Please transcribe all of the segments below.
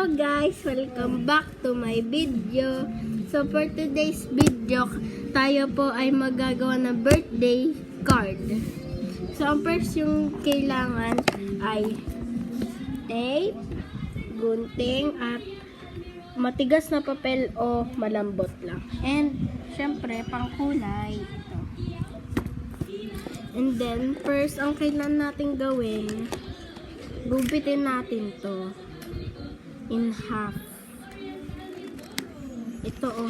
Hello guys! Welcome back to my video. So for today's video, tayo po ay magagawa ng birthday card. So ang first yung kailangan ay tape, gunting, at matigas na papel o malambot lang. And syempre pangkulay ito. And then first ang kailangan natin gawin, gupitin natin to in half. Ito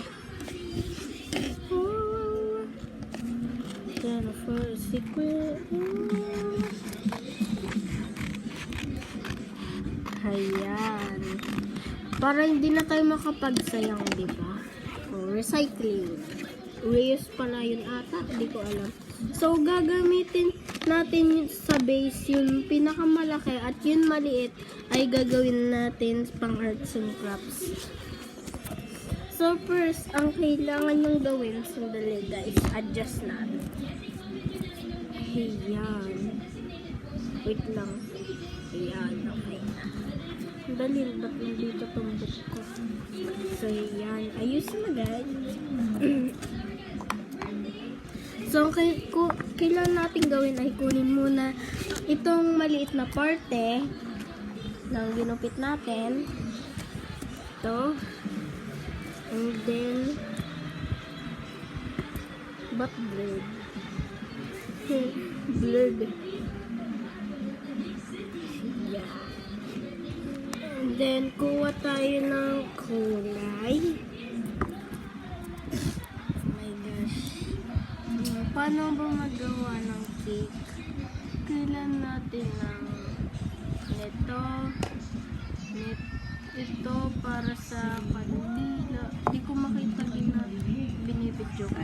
Then for secret. Ayan. Para hindi na tayo makapagsayang, di ba? Recycling. Reuse pala yun ata. Hindi ko alam. So, gagamitin natin yun sa base yung pinakamalaki at yun maliit ay gagawin natin pang arts and crafts. So, first, ang kailangan yung gawin, sandali guys, adjust natin. Ayan. Wait lang. Ayan, okay na. Sandali, ba't nandito itong book ko? So, ayan. Ayusin na guys. So, kailangan natin gawin ay kunin muna itong maliit na parte ng ginupit natin. Ito. And then, but blurred. Blurred. Yeah. And then, kuha tayo ng kulay. Paano ba magawa ng cake? Kailan natin ng ito para sa kandila. Hindi ko makita binibidyo ko.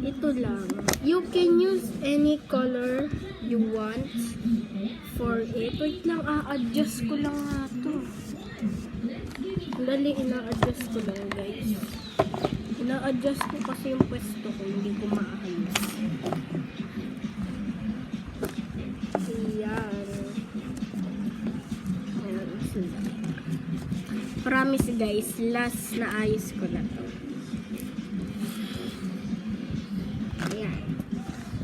Ito lang. You can use any color you want for it. Wait lang, adjust ko lang nga to. Dali, ina-adjust ko lang guys. Ina-adjust ko kasi yung pwesto ko, hindi ko maayos. Ayan. Promise guys, last na ayos ko na to. Ayan.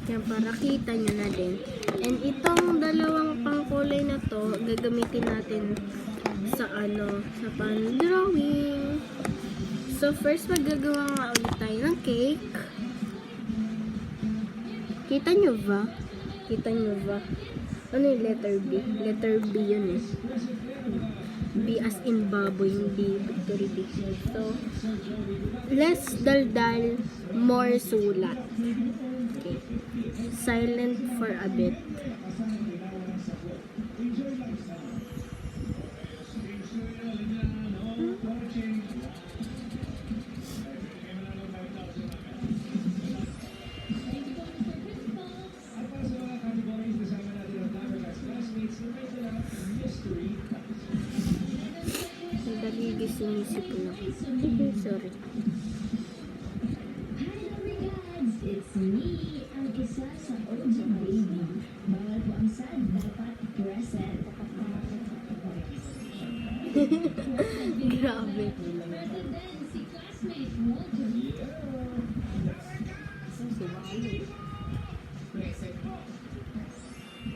Yan, para kita nyo na din. And itong dalawang pangkulay na to, gagamitin natin sa sa pan-drawing. So, first, magagawa nga ulit tayo ng cake. Kita nyo ba? Kita nyo ba? Ano yung letter B? Letter B yun eh. B as in baboy, hindi victory B. So, less daldal, more sulat. Okay. Silent for a bit. Sinisip na. Sorry. It's me, ang isa sa OG baby. Bawal po ang sad, dapat present. Grabe.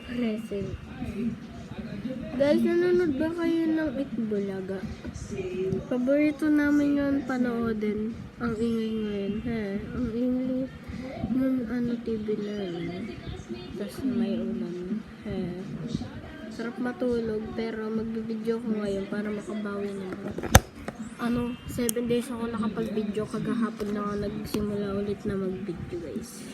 Present. Guys, nanonood ba kayo ng Itbulaga? Paborito namin yun panoodin. Ang ingay ngayon. Ang ingay ng TV na yun. Tapos may ulan. Sarap matulog, pero magbibideo ko ngayon para makabawi naman. 7 days ako nakapag-video. Kagahapon na ako nagsimula ulit na mag-video guys.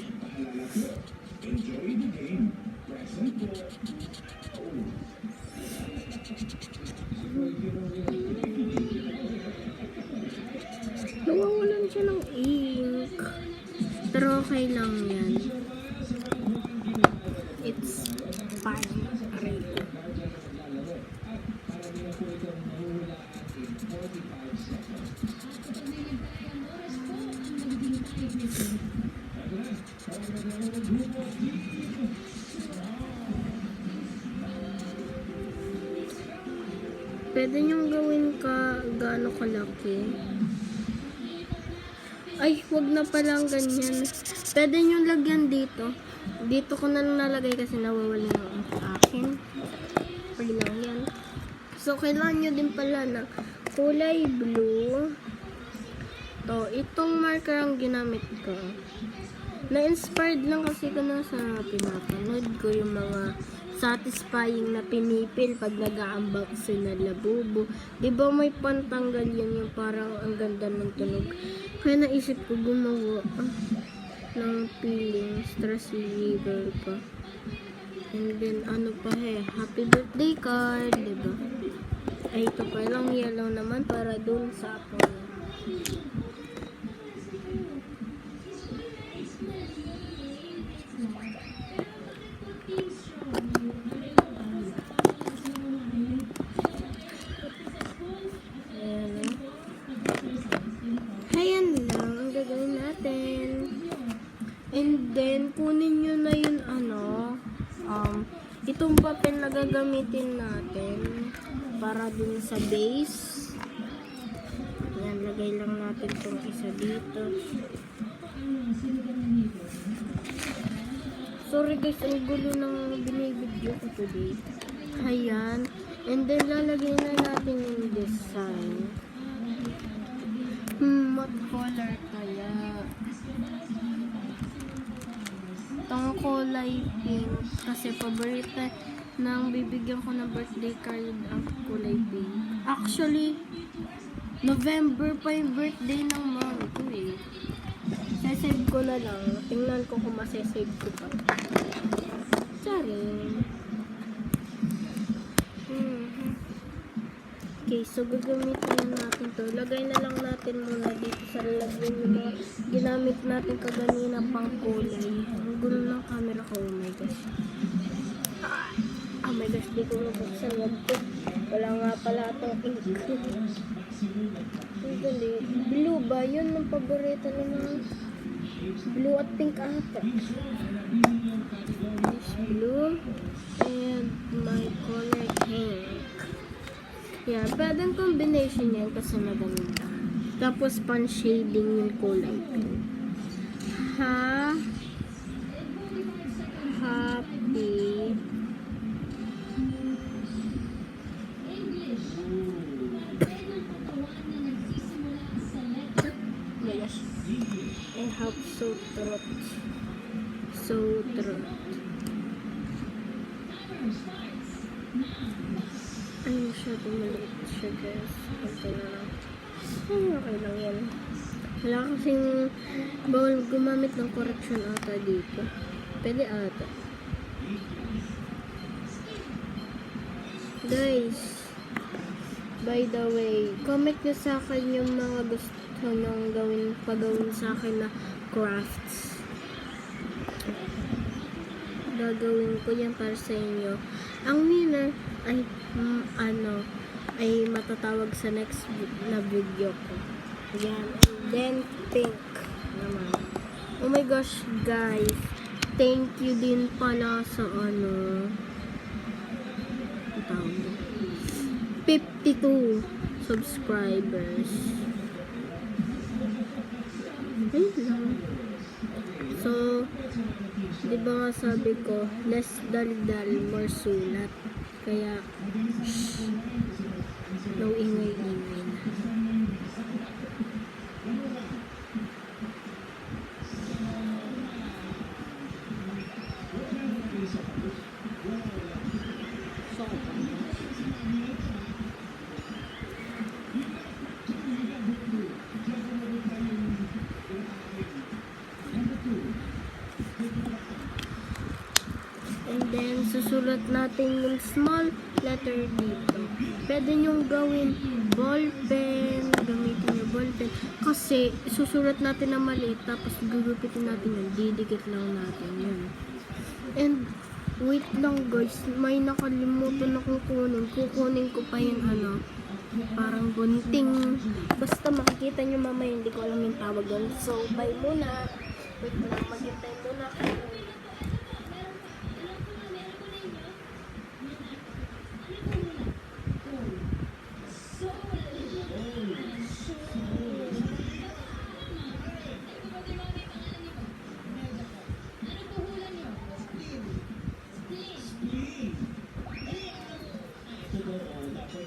Nawawalan siya ng ink. Pero okay lang yan. It's fine. Alright. Pwede nyong gawin ka gaano kalaki. Ay, wag na palang ganyan. Pwede nyong lagyan dito. Dito ko na lang nalagay kasi nawawala yung akin. Pwede lang yan. So, kailangan nyo din pala ng kulay blue. To, itong marker ang ginamit ko. Na-inspired lang kasi ko na sa pinapanood ko yung mga satisfying na pinipil pag nag-unboxing na Labubu. Diba may pantanggal yan yung parang ang ganda ng tunog. Kaya naisip ko gumawa ng peeling stress reliever pa. And then ano pa happy birthday card, diba? Ay ito pa lang yellow naman para dun sa ako. Ayan lang ang gagawin natin. And then, kunin nyo na yun itong papel na gagamitin natin para din sa base. Ayan, lagay lang natin itong isa dito. Sorry guys, ang gulo ng binibidyo ko today. Ayan. And then, lalagay na natin yung design. What color kaya? Itong kulay pink. Kasi paborito nang bibigyan ko ng birthday card ang kulay pink. Actually, November pa yung birthday ng mom ko eh. Sasave ko na lang. Tingnan ko kung masasave ko pa. Sorry. Okay, so gagamitin na natin to. Lagay na lang natin muna dito sa lalagyan yung mga ginamit natin kaganina pang kulay. Ang gulo ng camera ko. Oh my gosh. Oh my gosh, di ko nabuksan. Wag ko. Wala nga pala itong ink. Ang gali. Blue ba? Yun ang paborito ng mga blue at pink ata. This blue and my color pink. Yeah, pwedeng combination yan kasi maganda. Tapos pan-shading yung kulay pink. Happy yes. I have so trot. Ayun siya, tumaliit siya guys. Okay na lang. Okay lang yan. Wala kasing bawal gumamit ng correction ata dito. Pwede ata. Guys, by the way, comment nyo sa akin yung mga gusto nyong pagawin sa akin na crafts. Gagawin ko yan para sa inyo. Ang winner ay ay matatawag sa next na video ko. Yan. And then pink naman. Oh my gosh guys, thank you din pala sa 52 subscribers. Ayun lang. So, di ba nga sabi ko, less dal-dal, more sulat. Kaya, no ingay-ingay na. And then, susulat natin yung small letter dito. Pwede nyong gawin ballpen, gamitin yung ballpen. Kasi, susulat natin na maliit, tapos gugupitin natin yun. Didikit lang natin yun. And, wait lang guys, may nakalimutan akong kunin. Kukunin ko pa yung parang gunting. Basta makikita nyo mamaya, hindi ko alam yung tawag doon. So, bye muna. Wait lang, maghintay muna.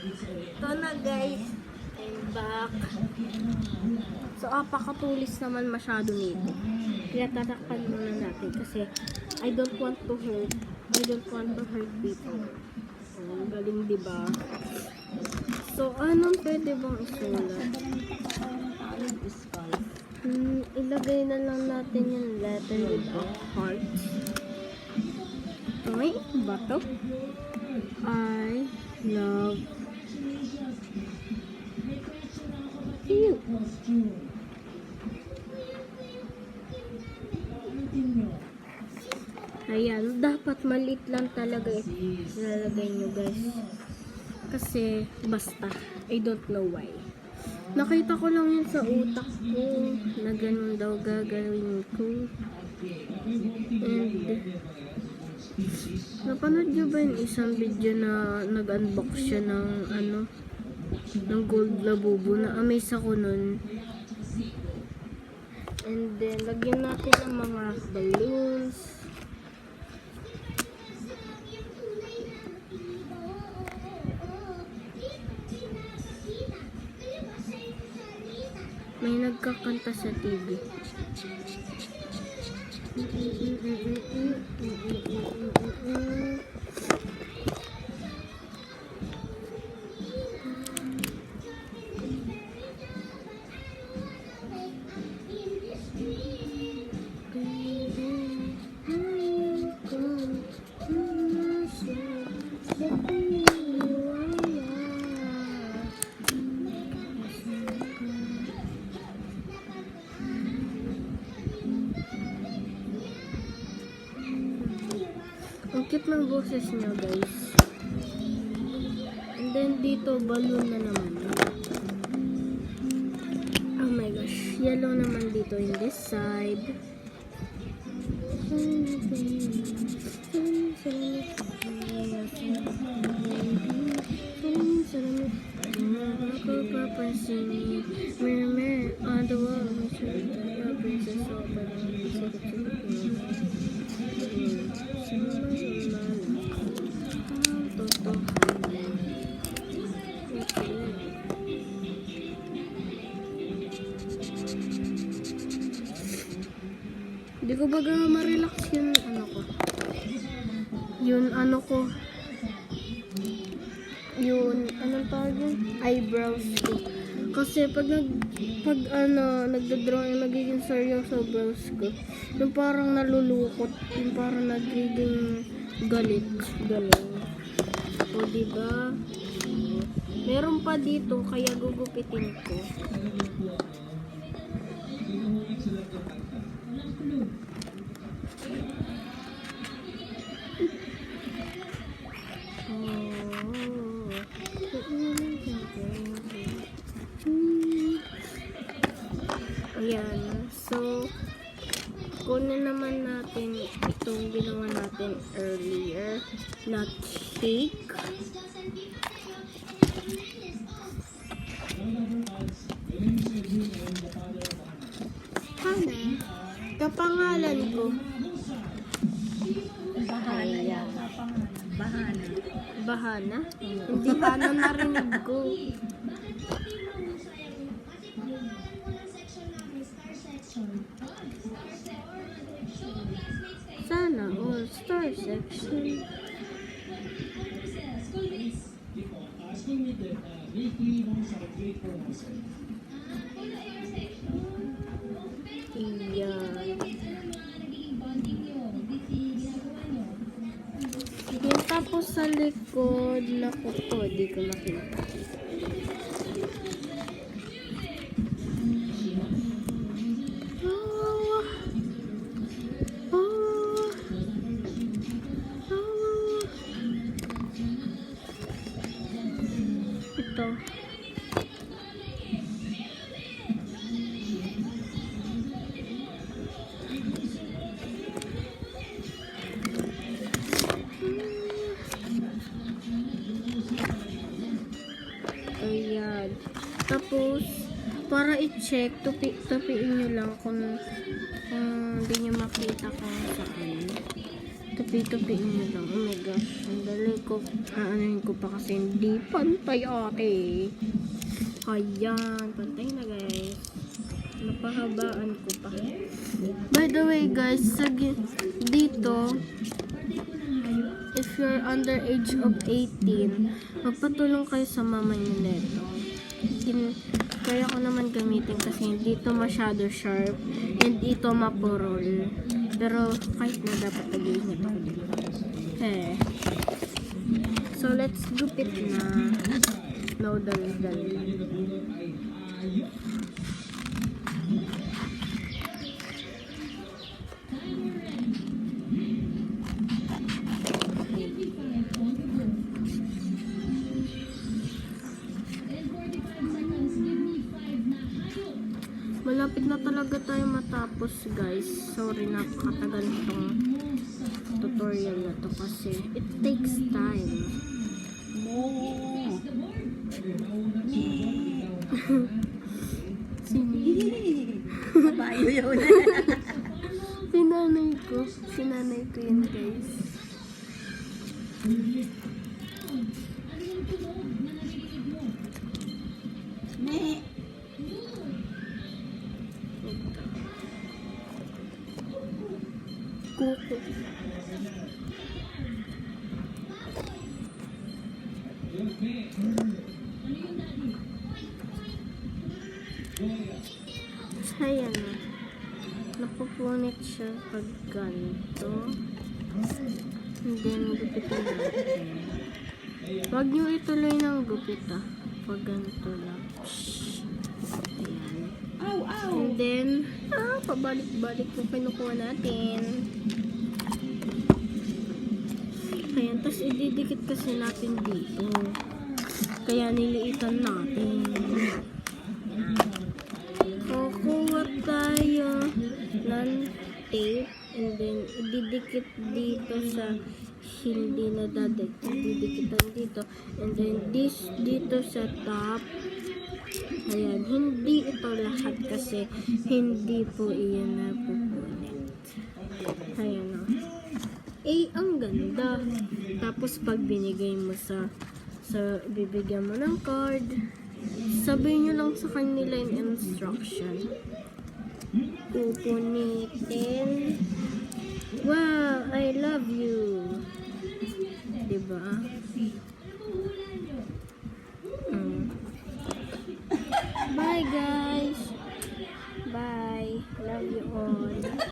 Ito na guys. I'm back. So, apakatulis naman masyado nito. Kaya tatakpan muna natin kasi I don't want to hurt people. Ang galing, diba? So, anong pwede bang isulat? Ilagay na lang natin yung letter with a heart. Okay, bato. I love you. Ayan, dapat maliit lang talaga ilalagay nyo guys. Kasi, basta. I don't know why. Nakita ko lang yun sa utak ko na ganun daw gagawin ko. And, napanood nyo ba yung isang video na nag-unbox siya ng ng gold labubo? Na-amaze ako nun. And then, lagyan natin ng mga balloons. May nagkakanta sa TV. Ang cute ng boses niya guys. And then dito balloon na naman. Oh my gosh, yellow naman dito in this side. Ako papansin mermaid on the wall. Princess of Hindi ko baga ma-relax yung yun anong tawag yun? Eyebrows ko. Kasi pag nagda-drawing, nagiging seryoso brows ko. Yung parang nalulukot, yung parang nagiging galit. Galing. O diba? Meron pa dito, kaya gugupitin ko. Ayan. So, kunin naman natin itong ginawa natin earlier. Not shake. Hana. Kapangalan ko. Bahana. Bahana. Bahana? Hindi Hana narinig ko. Sana all star section. Iyan. Yung tapos sa likod, naku po, di ko makita. Ito. Ayan. Tapos, para i-check, tupiin nyo lang kung hindi nyo makita kung saan. Ito tupi-tupiin nyo lang. Oh my gosh. Ang dali ko. Aanahin ko pa kasi hindi pantay ate. Ayan. Pantay na guys. Napahabaan ko pa. By the way guys, dito, if you're under age of 18, magpatulong kayo sa mama nyo neto. Kaya ko naman gamitin kasi hindi ito masyado sharp, hindi ito mapurol. Pero kahit na dapat nag-iingat ako dito. So let's gupit na. No dal-dal lang. Malapit na talaga tayo matapos guys. Sorry, napakatagal itong tutorial na to kasi it takes time. Bayo yun. Sinanay ko yun guys. Kuko. Ayan na. Napupunit siya pag ganito. And then, gupitin natin. Huwag nyo ituloy ng gupit pag ganito lang. Ayan. And then, pabalik-balik yung kinukuha natin. Ayan, tapos ididikit kasi natin dito. Kaya niliitan natin. Kukuha tayo ng tape and then ididikit dito sa hindi na didikitan dito and then dito sa top. Ayan, hindi ito lahat kasi hindi po iyan na pupunit. Ayan o. Ang ganda. Tapos pag binigay mo bibigyan mo ng card, sabihin nyo lang sa kanila yung instruction. Pupunitin. Wow, I love you. Diba? Bye guys. Bye. Love you all.